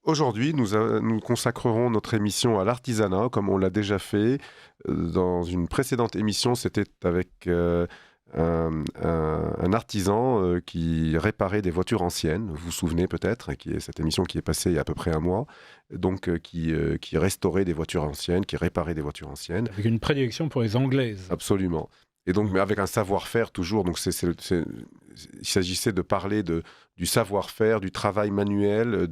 Aujourd'hui, nous consacrerons notre émission à l'artisanat, comme on l'a déjà fait. Dans une précédente émission, c'était avec un artisan qui réparait des voitures anciennes. Vous vous souvenez peut-être, qui est cette émission qui est passée il y a à peu près un mois. Donc, qui restaurait des voitures anciennes, qui réparait des voitures anciennes. Avec une prédilection pour les anglaises. Absolument. Et donc, mais avec un savoir-faire toujours. Donc, il s'agissait de parler du savoir-faire, du travail manuel,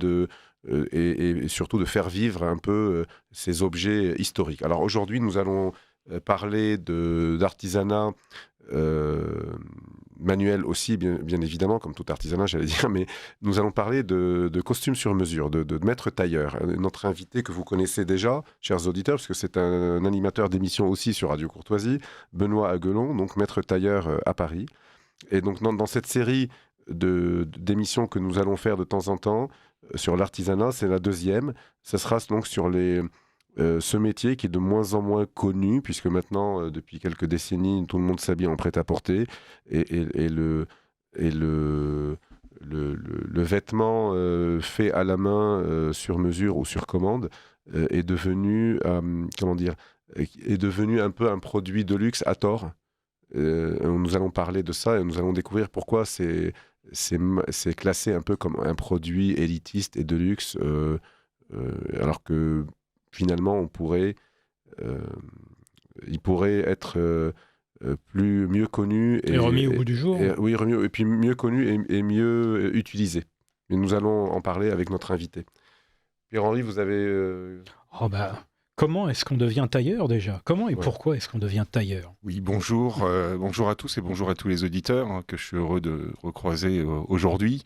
et surtout de faire vivre un peu ces objets historiques. Alors aujourd'hui, nous allons parler d'artisanat manuel aussi, bien évidemment, comme tout artisanat, j'allais dire, mais nous allons parler de costumes sur mesure, de maître tailleur. Notre invité que vous connaissez déjà, chers auditeurs, parce que c'est un animateur d'émission aussi sur Radio Courtoisie, Benoît Aguelon, donc maître tailleur à Paris. Et donc dans cette série d'émissions que nous allons faire de temps en temps sur l'artisanat, c'est la deuxième. Ça sera donc sur ce métier qui est de moins en moins connu, puisque maintenant, depuis quelques décennies, tout le monde s'habille en prêt-à-porter, et le vêtement fait à la main, sur mesure ou sur commande, est devenu, est devenu un peu un produit de luxe à tort. Nous allons parler de ça et nous allons découvrir pourquoi c'est classé un peu comme un produit élitiste et de luxe, alors que finalement il pourrait être mieux connu et remis au bout du jour. Oui, remis, et puis mieux connu et mieux utilisé. Mais nous allons en parler avec notre invité. Pierre-Henri, vous avez... Comment est-ce qu'on devient tailleur déjà ? Comment et pourquoi est-ce qu'on devient tailleur ? Oui, bonjour, bonjour à tous et bonjour à tous les auditeurs que je suis heureux de recroiser aujourd'hui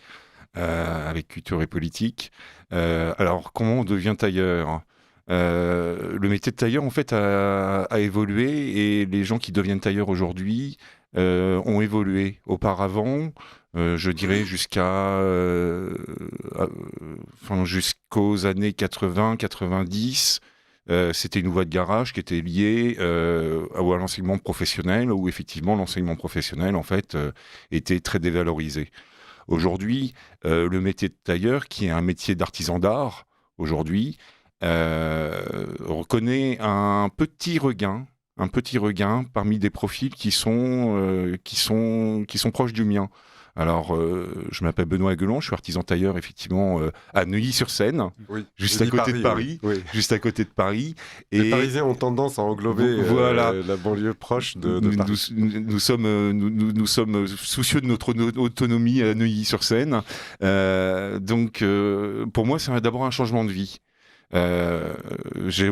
avec Culture et Politique. Alors, comment on devient tailleur ? Le métier de tailleur, en fait, a évolué et les gens qui deviennent tailleurs aujourd'hui ont évolué. Auparavant, je dirais jusqu'aux années 80-90, c'était une voie de garage qui était liée à l'enseignement professionnel, où effectivement l'enseignement professionnel en fait était très dévalorisé. Aujourd'hui, le métier de tailleur, qui est un métier d'artisan d'art aujourd'hui, reconnaît un petit regain parmi des profils qui sont proches du mien. Alors, je m'appelle Benoît Aguelon, je suis artisan tailleur effectivement à Neuilly-sur-Seine, Oui, juste à côté de Paris. Oui. Juste à côté de Paris. Les Parisiens ont tendance à englober la banlieue proche de Paris. Nous sommes soucieux de notre autonomie à Neuilly-sur-Seine. Donc, pour moi, c'est d'abord un changement de vie. J'ai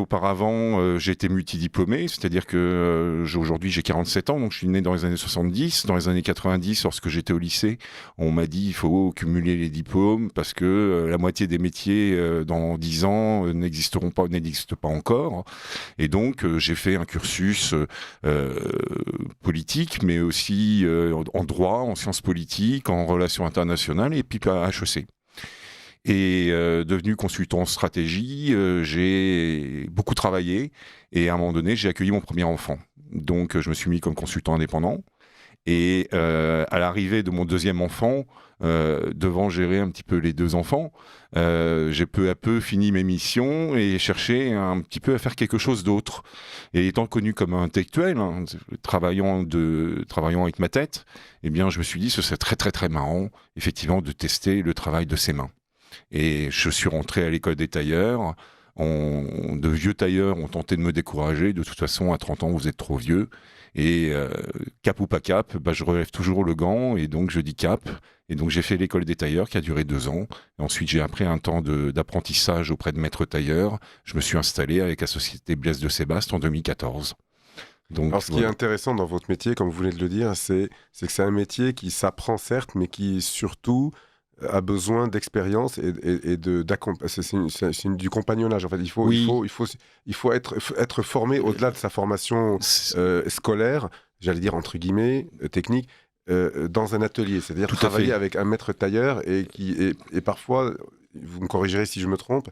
été multidiplômé, c'est-à-dire que aujourd'hui j'ai 47 ans, donc je suis né dans les années 70. Dans les années 90, lorsque j'étais au lycée, on m'a dit il faut cumuler les diplômes parce que la moitié des métiers dans 10 ans n'existent pas encore. Et donc j'ai fait un cursus politique, mais aussi en droit, en sciences politiques, en relations internationales et puis à HEC. Et devenu consultant en stratégie, j'ai beaucoup travaillé et à un moment donné, j'ai accueilli mon premier enfant. Donc, je me suis mis comme consultant indépendant. Et à l'arrivée de mon deuxième enfant, devant gérer un petit peu les deux enfants, j'ai peu à peu fini mes missions et cherché un petit peu à faire quelque chose d'autre. Et étant connu comme un intellectuel, travaillant avec ma tête, eh bien, je me suis dit ce serait très très très marrant, effectivement, de tester le travail de ses mains. Et je suis rentré à l'école des tailleurs. De vieux tailleurs ont tenté de me décourager. De toute façon, à 30 ans, vous êtes trop vieux. Et cap ou pas cap, je relève toujours le gant. Et donc, je dis cap. Et donc, j'ai fait l'école des tailleurs qui a duré 2 ans. Et ensuite, j'ai après un temps d'apprentissage auprès de maître tailleur. Je me suis installé avec la société Blaise de Sébaste en 2014. Donc, alors, ce qui est intéressant dans votre métier, comme vous venez de le dire, c'est que c'est un métier qui s'apprend certes, mais qui surtout a besoin d'expérience et c'est du compagnonnage. En fait, il faut être formé au-delà de sa formation scolaire, j'allais dire entre guillemets technique, dans un atelier, c'est-à-dire travailler avec un maître tailleur et parfois, vous me corrigerez si je me trompe,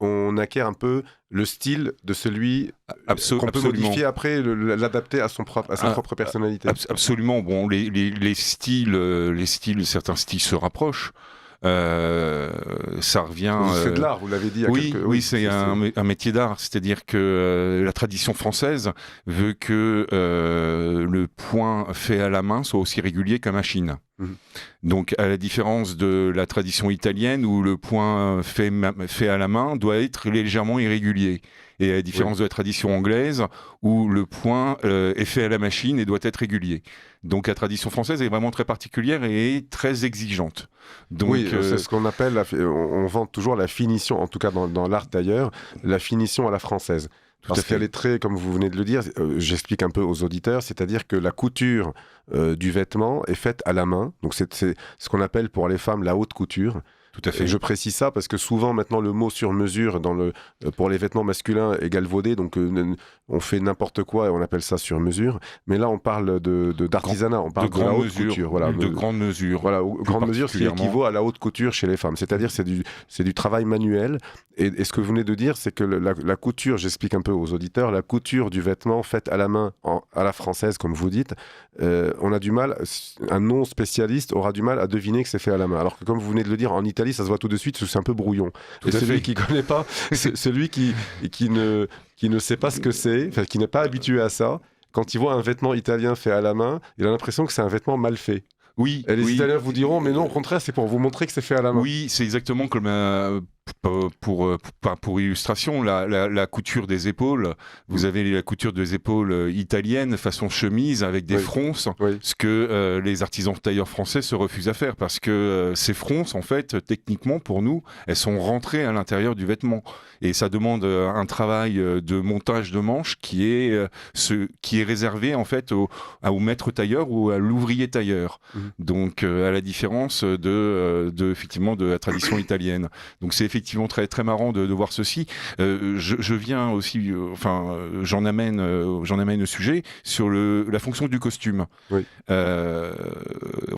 on acquiert un peu le style de celui qu'on peut modifier après, l'adapter à sa propre personnalité. Absolument. Bon, les styles, certains styles se rapprochent. Ça revient. C'est de l'art, vous l'avez dit. Oui, c'est un métier d'art. C'est-à-dire que la tradition française veut que le point fait à la main soit aussi régulier qu'à machine. Donc, à la différence de la tradition italienne où le point fait à la main doit être légèrement irrégulier. Et à la différence de la tradition anglaise où le point est fait à la machine et doit être régulier. Donc la tradition française est vraiment très particulière et très exigeante. Donc, oui, c'est ce qu'on appelle, on vante toujours la finition, en tout cas dans l'art d'ailleurs, la finition à la française. Parce qu'elle est très, comme vous venez de le dire, j'explique un peu aux auditeurs, c'est-à-dire que la couture du vêtement est faite à la main. Donc c'est ce qu'on appelle pour les femmes la haute couture. Tout à fait. Je précise ça parce que souvent maintenant le mot sur mesure pour les vêtements masculins est galvaudé, donc on fait n'importe quoi et on appelle ça sur mesure. Mais là on parle d'artisanat, on parle de la haute couture. Voilà, de grande mesure. Voilà, grande mesure, ce qui équivaut à la haute couture chez les femmes. C'est-à-dire c'est du travail manuel. Et ce que vous venez de dire, c'est que la couture, j'explique un peu aux auditeurs, la couture du vêtement faite à la main, à la française, comme vous dites, on a du mal, un non-spécialiste aura du mal à deviner que c'est fait à la main. Alors que comme vous venez de le dire, en Italie, ça se voit tout de suite, c'est un peu brouillon. Et celui qui ne connaît pas, celui qui ne sait pas ce que c'est, enfin, qui n'est pas habitué à ça, quand il voit un vêtement italien fait à la main, il a l'impression que c'est un vêtement mal fait. Oui. Et les Italiens vous diront, mais non, au contraire, c'est pour vous montrer que c'est fait à la main. Oui, c'est exactement comme pour illustration, la couture des épaules. Vous avez la couture des épaules italienne, façon chemise, avec des fronces, ce que les artisans tailleurs français se refusent à faire, parce que ces fronces, en fait, techniquement, pour nous, elles sont rentrées à l'intérieur du vêtement. Et ça demande un travail de montage de manches qui est réservé, en fait, au maître tailleur ou à l'ouvrier tailleur. Donc, à la différence effectivement, de la tradition italienne. Donc, c'est effectivement très, très marrant de voir ceci. Je viens aussi, j'en amène le sujet sur la fonction du costume. Oui.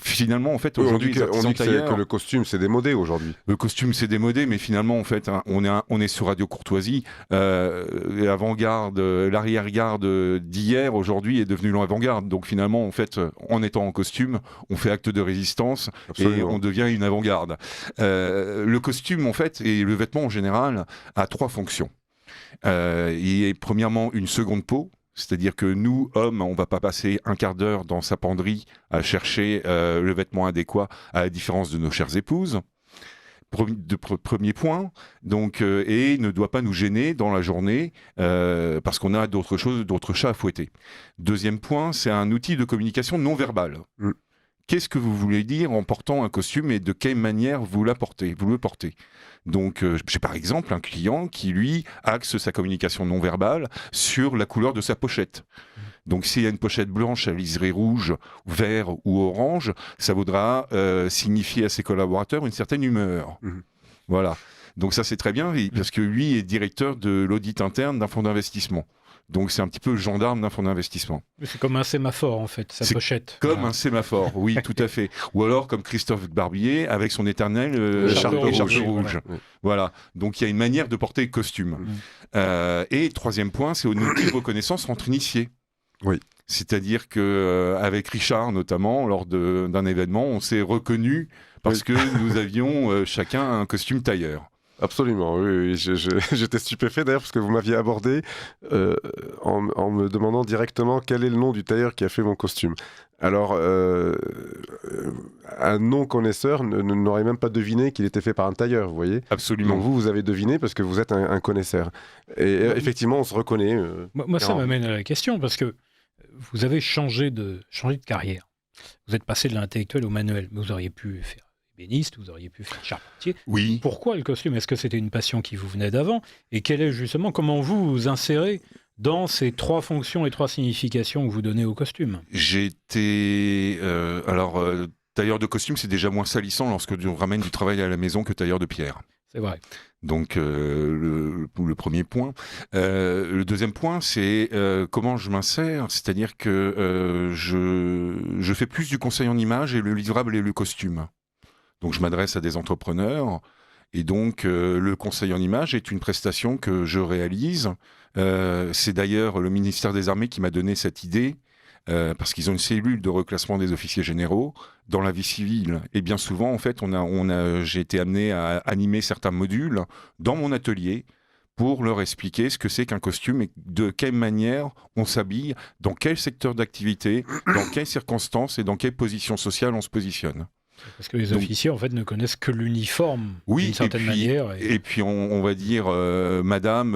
Finalement, en fait, aujourd'hui, on dit que le costume, c'est démodé aujourd'hui. Le costume, c'est démodé, mais finalement, en fait, on est sur Radio Courtoisie. L'avant-garde, l'arrière-garde d'hier, aujourd'hui, est devenue l'avant-garde. Donc finalement, en fait, en étant en costume, on fait acte de résistance. Absolument. Et on devient une avant-garde. Le costume, en fait, et le vêtement en général, a trois fonctions. Il est premièrement une seconde peau. C'est-à-dire que nous, hommes, on ne va pas passer un quart d'heure dans sa penderie à chercher le vêtement adéquat, à la différence de nos chères épouses. Premier point, donc, et ne doit pas nous gêner dans la journée parce qu'on a d'autres chats à fouetter. Deuxième point, c'est un outil de communication non verbale. Qu'est-ce que vous voulez dire en portant un costume et de quelle manière vous le portez. Donc, j'ai par exemple un client qui, lui, axe sa communication non verbale sur la couleur de sa pochette. Donc, s'il y a une pochette blanche à liseré rouge, vert ou orange, ça voudra signifier à ses collaborateurs une certaine humeur. Voilà. Donc, ça, c'est très bien parce que lui est directeur de l'audit interne d'un fonds d'investissement. Donc, c'est un petit peu le gendarme d'un fonds d'investissement. C'est comme un sémaphore, en fait, sa pochette. Comme un sémaphore, oui, tout à fait. Ou alors, comme Christophe Barbier, avec son éternel écharpe rouge. Voilà. Donc, il y a une manière de porter le costume. Et troisième point, c'est un outil de reconnaissance entre initiés. Oui. C'est-à-dire qu'avec Richard, notamment, lors d'un événement, on s'est reconnus parce que nous avions chacun un costume tailleur. Absolument, oui. J'étais stupéfait d'ailleurs parce que vous m'aviez abordé en me demandant directement quel est le nom du tailleur qui a fait mon costume. Alors, un non-connaisseur n'aurait même pas deviné qu'il était fait par un tailleur, vous voyez. Absolument. Donc vous avez deviné parce que vous êtes un connaisseur. Et effectivement, on se reconnaît. Moi, ça m'amène à la question parce que vous avez changé de carrière. Vous êtes passé de l'intellectuel au manuel, mais vous auriez pu faire ébéniste, vous auriez pu faire charpentier. Oui. Pourquoi le costume ? Est-ce que c'était une passion qui vous venait d'avant ? Et comment vous vous insérez dans ces trois fonctions et trois significations que vous donnez au costume ? J'étais... tailleur de costume, c'est déjà moins salissant lorsque on ramène du travail à la maison que tailleur de pierre. C'est vrai. Donc, le premier point. Le deuxième point, c'est comment je m'insère. C'est-à-dire que je fais plus du conseil en image et le livrable et le costume. Donc, je m'adresse à des entrepreneurs. Et donc, le conseil en image est une prestation que je réalise. C'est d'ailleurs le ministère des Armées qui m'a donné cette idée parce qu'ils ont une cellule de reclassement des officiers généraux dans la vie civile. Et bien souvent, en fait, j'ai été amené à animer certains modules dans mon atelier pour leur expliquer ce que c'est qu'un costume et de quelle manière on s'habille, dans quel secteur d'activité, dans quelles circonstances et dans quelle position sociale on se positionne. Parce que les officiers, en fait, ne connaissent que l'uniforme, d'une certaine manière. Et puis, on va dire, madame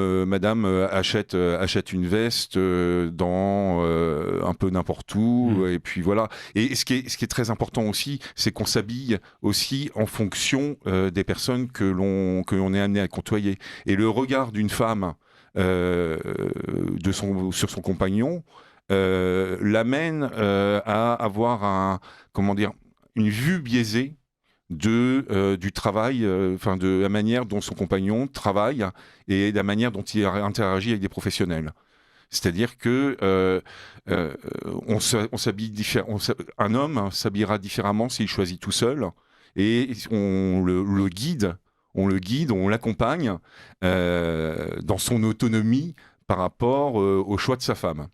achète une veste dans un peu n'importe où, et puis voilà. Et ce qui est très important aussi, c'est qu'on s'habille aussi en fonction des personnes que l'on est amené à côtoyer. Et le regard d'une femme sur son compagnon l'amène à avoir une vue biaisée du travail, de la manière dont son compagnon travaille et de la manière dont il interagit avec des professionnels. C'est-à-dire que on s'habille un homme s'habillera différemment s'il choisit tout seul, et on le guide, on l'accompagne dans son autonomie par rapport au choix de sa femme.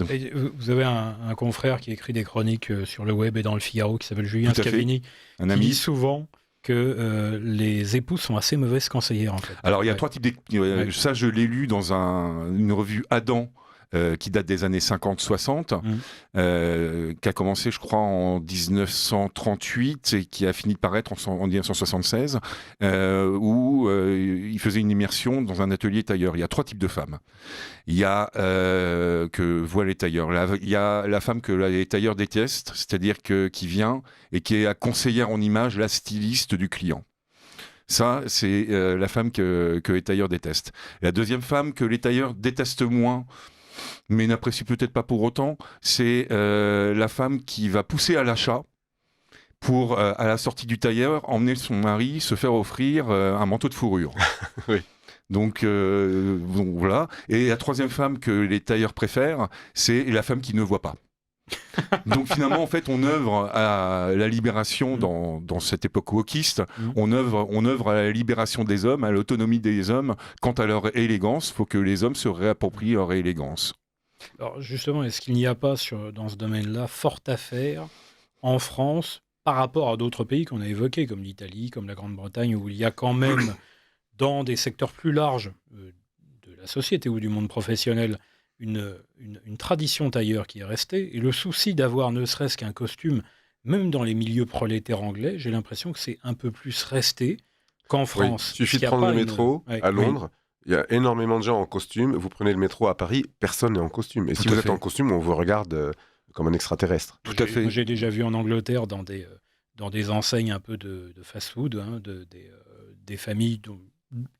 Et vous avez un confrère qui écrit des chroniques sur le web et dans le Figaro qui s'appelle Julien Scavini, qui dit souvent que les épouses sont assez mauvaises conseillères, en fait. Alors il y a trois types d'époux. Ça, je l'ai lu dans une revue Adam, qui date des années 50-60, qui a commencé, je crois, en 1938 et qui a fini de paraître en 1976, où il faisait une immersion dans un atelier tailleur. Il y a trois types de femmes. Il y a que voient les tailleurs. Il y a la femme que les tailleurs détestent, c'est-à-dire qui vient et qui est la conseillère en image, la styliste du client. Ça, c'est la femme que les tailleurs détestent. La deuxième femme que les tailleurs détestent moins, mais n'apprécie peut-être pas pour autant, c'est la femme qui va pousser à l'achat pour, à la sortie du tailleur, emmener son mari se faire offrir un manteau de fourrure. Oui. Donc voilà. Et la troisième femme que les tailleurs préfèrent, c'est la femme qui ne voit pas. Donc finalement, en fait, on œuvre à la libération dans cette époque wokiste. On œuvre à la libération des hommes, à l'autonomie des hommes. Quant à leur élégance, il faut que les hommes se réapproprient leur élégance. Alors justement, est-ce qu'il n'y a pas dans ce domaine-là fort à faire en France par rapport à d'autres pays qu'on a évoqués, comme l'Italie, comme la Grande-Bretagne, où il y a quand même, dans des secteurs plus larges de la société ou du monde professionnel, une tradition tailleur qui est restée, et le souci d'avoir ne serait-ce qu'un costume, même dans les milieux prolétaires anglais, j'ai l'impression que c'est un peu plus resté qu'en France. Il suffit de prendre le métro à Londres, il y a énormément de gens en costume, vous prenez le métro à Paris, personne n'est en costume. Et si vous êtes en costume, on vous regarde comme un extraterrestre. Tout à fait. Moi, j'ai déjà vu en Angleterre, dans des enseignes un peu de fast-food, des familles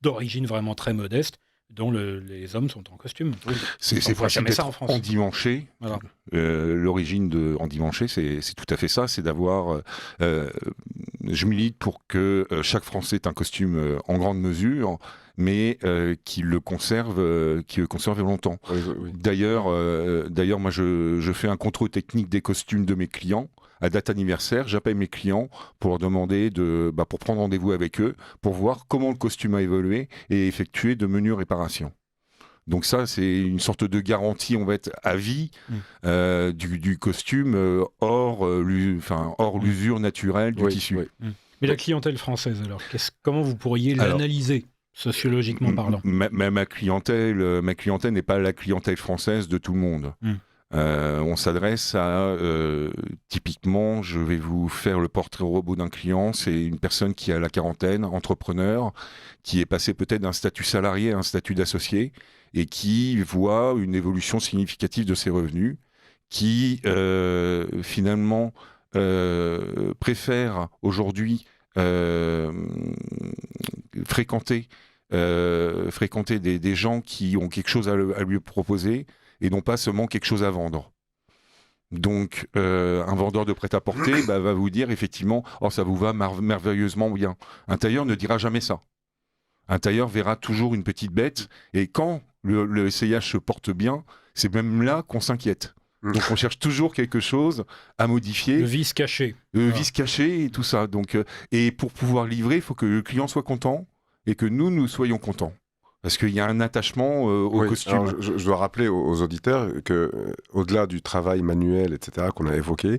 d'origine vraiment très modeste, dont les hommes sont en costume. C'est facile d'être endimanché. Voilà. L'origine de endimanché, c'est tout à fait ça, c'est d'avoir... je milite pour que chaque Français ait un costume en grande mesure, mais qu'il le conserve longtemps. Oui. D'ailleurs, moi, je fais un contrôle technique des costumes de mes clients. À date anniversaire, j'appelle mes clients pour leur demander pour prendre rendez-vous avec eux, pour voir comment le costume a évolué et effectuer de menues réparations. Donc ça, c'est une sorte de garantie, on va être à vie du costume hors l'usure naturelle du tissu. Oui. Mais la clientèle française, alors, comment vous pourriez l'analyser sociologiquement parlant ? Ma clientèle n'est pas la clientèle française de tout le monde. On s'adresse à, typiquement, je vais vous faire le portrait robot d'un client, c'est une personne qui a la quarantaine, entrepreneur, qui est passé peut-être d'un statut salarié à un statut d'associé, et qui voit une évolution significative de ses revenus, qui finalement préfère aujourd'hui fréquenter des gens qui ont quelque chose à lui proposer, et non pas seulement quelque chose à vendre. Donc, un vendeur de prêt-à-porter va vous dire effectivement « Oh, ça vous va merveilleusement bien ». Un tailleur ne dira jamais ça. Un tailleur verra toujours une petite bête, et quand le essayage se porte bien, c'est même là qu'on s'inquiète. Donc, on cherche toujours quelque chose à modifier. Le vice caché. Vice caché et tout ça. Donc, et pour pouvoir livrer, il faut que le client soit content et que nous soyons contents. Parce qu'il y a un attachement au Oui, costume. alors je dois rappeler aux auditeurs que, au-delà du travail manuel, etc., qu'on a évoqué,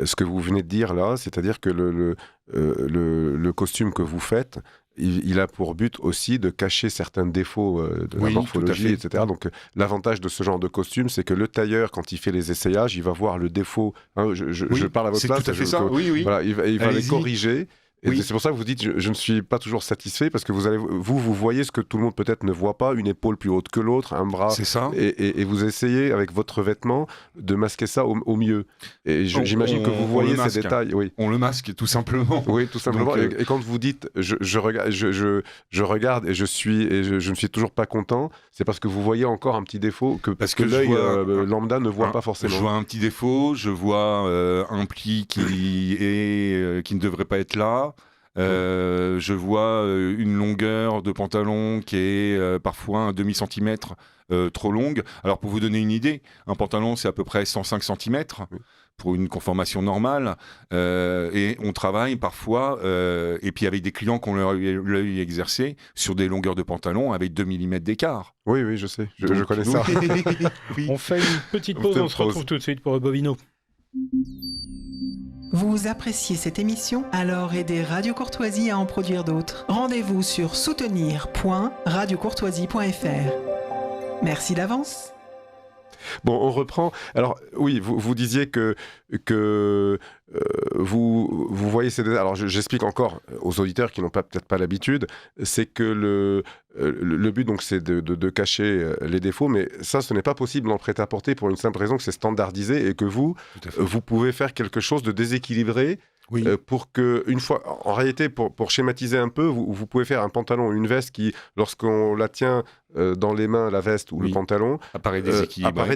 ce que vous venez de dire là, c'est-à-dire que le costume que vous faites, il a pour but aussi de cacher certains défauts de la Oui, morphologie, tout à fait. etc. Donc l'avantage de ce genre de costume, c'est que le tailleur, quand il fait les essayages, il va voir le défaut. Hein, je parle à votre c'est place. tout à fait ça. Oui. Voilà, il va les Allez-y. corriger. Et Oui. c'est pour ça que vous dites, je ne suis pas toujours satisfait, parce que vous voyez ce que tout le monde peut-être ne voit pas, une épaule plus haute que l'autre, un bras, C'est ça. et vous essayez, avec votre vêtement, de masquer ça au mieux. Et j'imagine que vous on voyez le masque. ces détails. Oui. On le masque, tout simplement. Oui, tout simplement. Donc, Et quand vous dites, je regarde et je ne suis toujours pas content, c'est parce que vous voyez encore un petit défaut Parce que que je l'œil vois lambda ne voit pas forcément. Je vois un petit défaut, je vois un pli qui ne devrait pas être là. Je vois une longueur de pantalon qui est parfois un demi-centimètre trop longue. Alors pour vous donner une idée, un pantalon c'est à peu près 105 cm pour une conformation normale. Et on travaille parfois, et puis avec des clients qui ont l'œil exercé, sur des longueurs de pantalon avec 2 mm d'écart. Oui, je sais, je Donc, connais ça. Oui. On fait une petite pause, on se retrouve tout de suite pour le Bobino. Vous appréciez cette émission? Alors aidez Radio Courtoisie à en produire d'autres. Rendez-vous sur soutenir.radiocourtoisie.fr. Merci d'avance. Bon, on reprend. Alors, oui, vous disiez que vous voyez ces détails. Alors, j'explique encore aux auditeurs qui n'ont peut-être pas l'habitude, c'est que le but, donc, c'est de cacher les défauts, mais ça, ce n'est pas possible en prêt-à-porter pour une simple raison que c'est standardisé et que vous pouvez faire quelque chose de déséquilibré. Oui. Pour que, une fois, en réalité, pour schématiser un peu, vous pouvez faire un pantalon ou une veste qui, lorsqu'on la tient dans les mains, la veste ou le pantalon, apparaît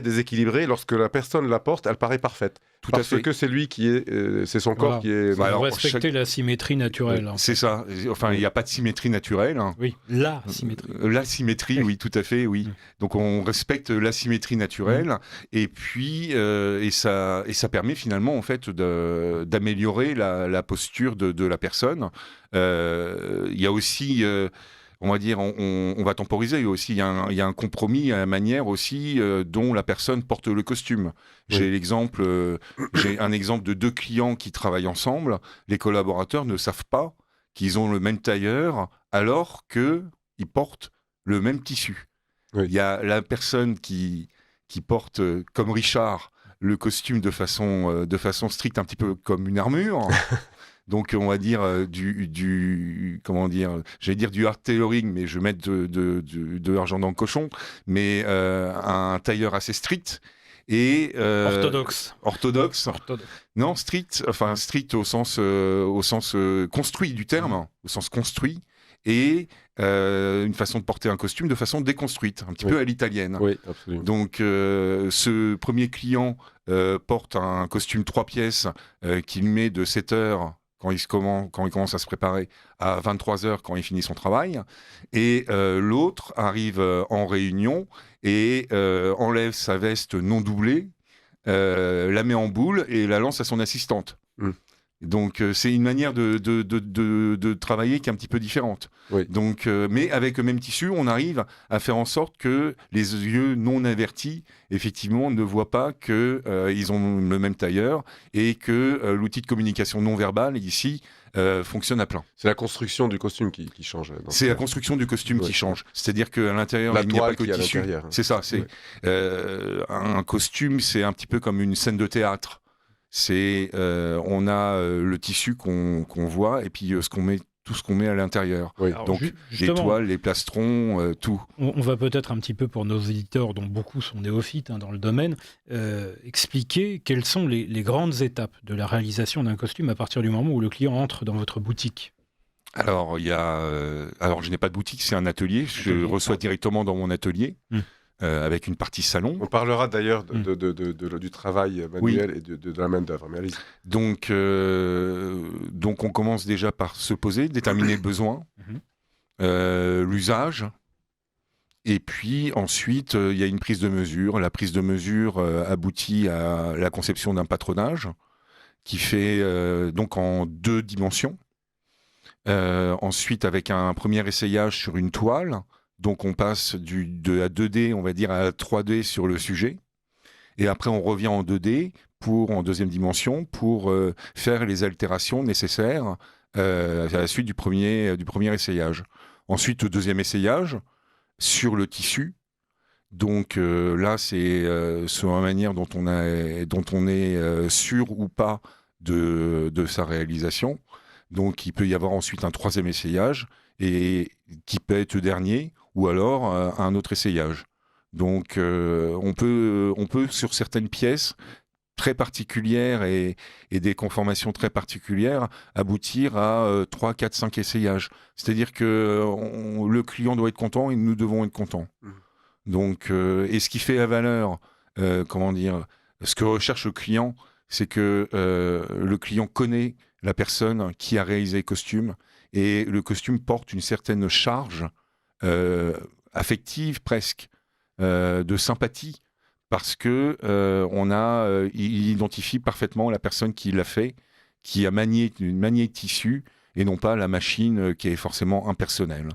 déséquilibré. Lorsque la personne la porte, elle paraît parfaite. Parce que c'est lui qui est, c'est son corps qui est. Alors, respecter la symétrie naturelle. C'est ça. Enfin, il n'y a pas de symétrie naturelle. Oui, la symétrie. La symétrie, oui, tout à fait, oui. Donc on respecte la symétrie naturelle, et puis et ça permet finalement en fait d'améliorer la posture de la personne. Il y a aussi on va dire, on va temporiser aussi. Il y a un compromis à la manière aussi dont la personne porte le costume. J'ai un exemple de 2 clients qui travaillent ensemble. Les collaborateurs ne savent pas qu'ils ont le même tailleur alors qu'ils portent le même tissu. Oui. Il y a la personne qui porte, comme Richard, le costume de façon stricte, un petit peu comme une armure. Donc, on va dire j'allais dire du hard tailoring, mais je vais mettre de l'argent dans le cochon, mais un tailleur assez strict et orthodoxe. Non, strict au sens construit du terme, au sens construit, et une façon de porter un costume de façon déconstruite, un petit peu à l'italienne. Oui, absolument. Donc, ce premier client porte un costume 3 pièces qu'il met de 7 heures quand il commence à se préparer à 23 heures quand il finit son travail. Et l'autre arrive en réunion et enlève sa veste non doublée, la met en boule et la lance à son assistante. Donc c'est une manière de travailler qui est un petit peu différente. Oui. Donc, mais avec le même tissu, on arrive à faire en sorte que les yeux non avertis, effectivement, ne voient pas qu'ils ont le même tailleur et que l'outil de communication non verbale, ici, fonctionne à plein. C'est la construction du costume qui change. C'est la construction du costume qui change. C'est-à-dire qu'à l'intérieur, il n'y a pas que le tissu. C'est ça. Un costume, c'est un petit peu comme une scène de théâtre. On a le tissu qu'on voit et puis tout ce qu'on met à l'intérieur. Oui. Donc les toiles, les plastrons, tout. On va peut-être un petit peu, pour nos éditeurs dont beaucoup sont néophytes dans le domaine, expliquer quelles sont les grandes étapes de la réalisation d'un costume à partir du moment où le client entre dans votre boutique. Alors, je n'ai pas de boutique, c'est un atelier. Je reçois directement dans mon atelier. Avec une partie salon. On parlera d'ailleurs du travail manuel et de la main-d'œuvre. Mais allez-y. Donc, on commence déjà par se poser, déterminer le besoin, l'usage, et puis ensuite, il y a une prise de mesure. La prise de mesure aboutit à la conception d'un patronage qui fait donc en 2 dimensions. Ensuite, avec un premier essayage sur une toile, Donc on passe de la 2D, on va dire, à la 3D sur le sujet. Et après, on revient en 2D, en deuxième dimension, pour faire les altérations nécessaires à la suite du premier essayage. Ensuite, le deuxième essayage sur le tissu. Donc là, c'est sur la manière dont on est sûr ou pas de sa réalisation. Donc il peut y avoir ensuite un troisième essayage, et qui peut être le dernier, ou alors un autre essayage. Donc on peut sur certaines pièces très particulières et des conformations très particulières aboutir à 3, 4, 5 essayages. C'est-à-dire que le client doit être content et nous devons être contents. Donc, et ce qui fait la valeur, ce que recherche le client, c'est que le client connaît la personne qui a réalisé le costume, et le costume porte une certaine charge affective presque, de sympathie, parce que il identifie parfaitement la personne qui l'a fait, qui a manié le tissu, et non pas la machine qui est forcément impersonnelle.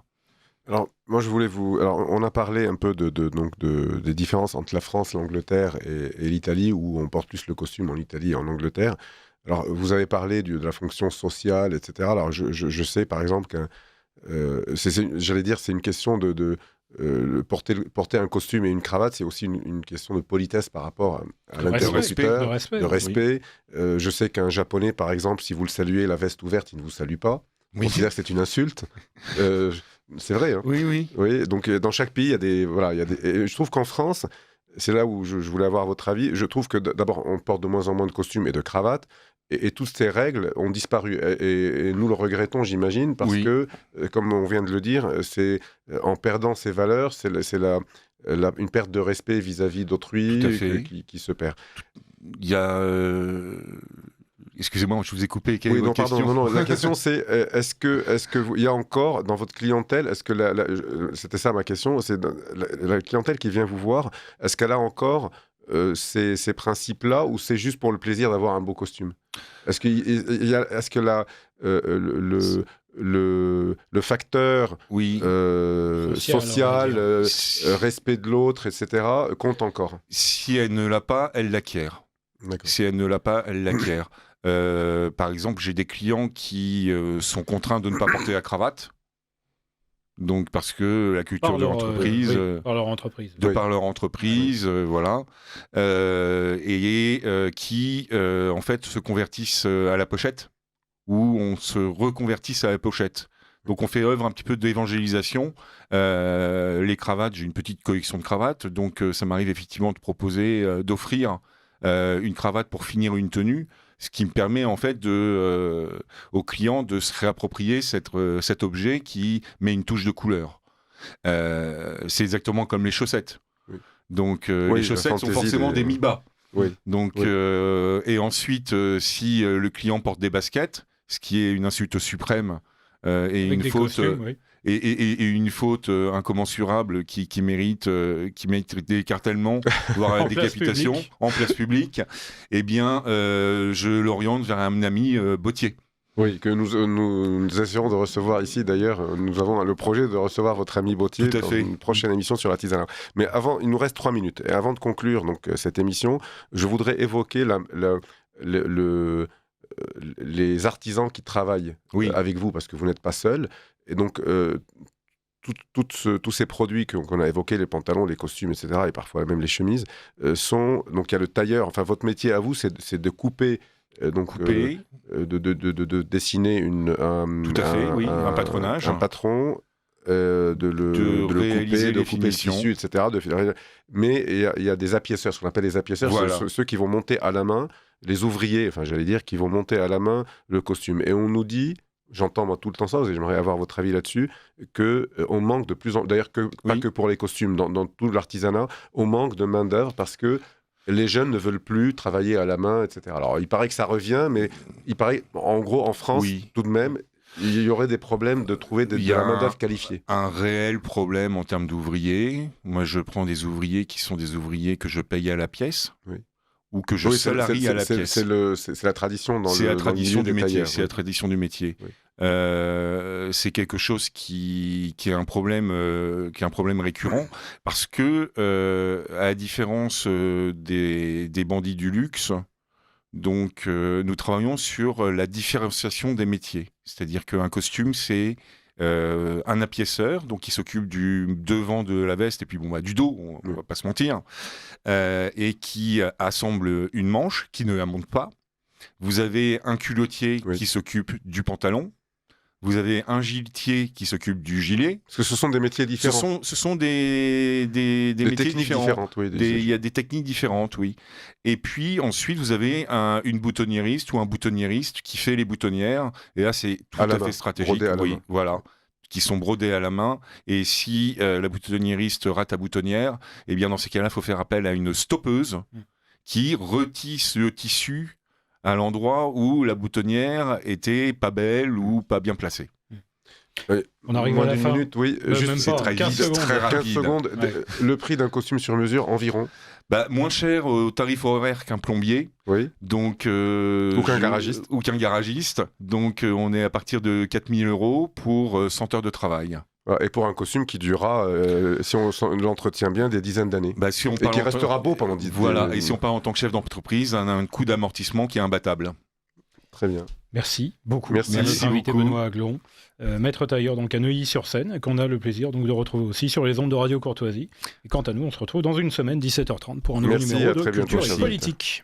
Alors, moi, je voulais Alors, on a parlé un peu des différences entre la France, l'Angleterre et l'Italie, où on porte plus le costume en Italie et en Angleterre. Alors, vous avez parlé de la fonction sociale, etc. Alors, je sais, par exemple, j'allais dire, c'est une question porter un costume et une cravate, c'est aussi une question de politesse par rapport à l'interlocuteur, de respect. Oui. Je sais qu'un Japonais, par exemple, si vous le saluez, la veste ouverte, il ne vous salue pas. Il considère que c'est une insulte. C'est vrai. Hein. Oui. Donc, dans chaque pays, il y a des... Et je trouve qu'en France, c'est là où je voulais avoir votre avis. Je trouve que d'abord, on porte de moins en moins de costumes et de cravates. Et toutes ces règles ont disparu. Et nous le regrettons, j'imagine, parce que, comme on vient de le dire, c'est en perdant ces valeurs, c'est une perte de respect vis-à-vis d'autrui qui se perd. Il y a... Excusez-moi, je vous ai coupé. Quelle est votre question ? Non. La question, c'est est-ce que il y a encore dans votre clientèle, est-ce que c'était ça ma question, c'est la clientèle qui vient vous voir, est-ce qu'elle a encore ces principes-là, ou c'est juste pour le plaisir d'avoir un beau costume ? Est-ce que le facteur social, respect de l'autre, etc., compte encore ? Si elle ne l'a pas, elle l'acquiert. D'accord. Si elle ne l'a pas, elle l'acquiert. Par exemple, j'ai des clients qui sont contraints de ne pas porter la cravate. Donc, parce que la culture de l'entreprise... par leur entreprise. Par leur entreprise, voilà. Et qui, en fait, se convertissent à la pochette, ou on se reconvertisse à la pochette. Donc, on fait œuvre un petit peu d'évangélisation. Les cravates, j'ai une petite collection de cravates. Donc, ça m'arrive effectivement de proposer, d'offrir une cravate pour finir une tenue. Ce qui me permet en fait au client de se réapproprier cet objet qui met une touche de couleur. C'est exactement comme les chaussettes. Oui. Donc les chaussettes sont forcément des mi-bas. Oui. Donc, et ensuite, si le client porte des baskets, ce qui est une insulte suprême et une faute... Costumes, et une faute incommensurable qui mérite des écartèlements, voire la décapitation en place publique, eh bien, je l'oriente vers un ami bottier. Oui, que nous essayons de recevoir ici. D'ailleurs, nous avons le projet de recevoir votre ami Bottier dans une prochaine émission sur l'artisanat. Mais avant, il nous reste 3 minutes. Et avant de conclure donc, cette émission, je voudrais évoquer les artisans qui travaillent avec vous, parce que vous n'êtes pas seul. Et donc, tous ces produits qu'on a évoqués, les pantalons, les costumes, etc., et parfois même les chemises, donc il y a le tailleur. Enfin, votre métier à vous, c'est de couper, de dessiner un patronage, un patron, de le couper, de couper le tissu, etc. Mais il y a des appiéceurs, ce qu'on appelle les appiéceurs, ceux qui vont monter à la main, les ouvriers, enfin j'allais dire, qui vont monter à la main le costume. Et on nous dit, j'entends moi tout le temps ça, et j'aimerais avoir votre avis là-dessus, qu'on manque de plus en... D'ailleurs, pas que pour les costumes, dans tout l'artisanat, on manque de main-d'œuvre parce que les jeunes ne veulent plus travailler à la main, etc. Alors, il paraît que ça revient, mais il paraît, en gros, en France, tout de même, il y aurait des problèmes de trouver de la main-d'œuvre qualifiée. Un réel problème en termes d'ouvriers. Moi, je prends des ouvriers qui sont des ouvriers que je paye à la pièce. Ou que je salarie à la pièce. C'est la tradition dans le milieu du métier. C'est la tradition du métier. Oui. c'est quelque chose qui est un problème récurrent parce que à la différence des bandits du luxe, donc nous travaillons sur la différenciation des métiers. C'est-à-dire qu'un costume, c'est un appiaisseur, donc qui s'occupe du devant de la veste et puis du dos, on va pas se mentir, et qui assemble une manche, qui ne la monte pas. Vous avez un culottier qui s'occupe du pantalon. Vous avez un giletier qui s'occupe du gilet. Parce que ce sont des métiers différents. Ce sont des métiers techniques différentes. Oui, il y a des techniques différentes, oui. Et puis ensuite, vous avez une boutonniériste ou un boutonniériste qui fait les boutonnières. Et là, c'est tout à fait stratégique. Voilà. Qui sont brodés à la main. Et si la boutonniériste rate la boutonnière, eh bien dans ces cas-là, il faut faire appel à une stoppeuse qui retisse le tissu à l'endroit où la boutonnière était pas belle ou pas bien placée. On arrive à la fin. Minute, oui. Juste, c'est très vite, très rapide. 15 secondes. Le prix d'un costume sur mesure, environ. Moins cher au tarif horaire qu'un plombier. Oui. Donc, ou qu'un garagiste. Ou qu'un garagiste. Donc, on est à partir de 4 000 € pour 100 heures de travail. Et pour un costume qui durera, si on l'entretient bien, des dizaines d'années. Et qui restera beau pendant 10 ans. Voilà, et si on parle en tant que chef d'entreprise, on a un coût d'amortissement qui est imbattable. Très bien. Merci beaucoup. Merci notre invité Benoît Agleron, maître tailleur donc à Neuilly-sur-Seine, qu'on a le plaisir donc de retrouver aussi sur les ondes de Radio Courtoisie. Et quant à nous, on se retrouve dans une semaine, 17h30, pour un nouveau numéro de Culture et Politique.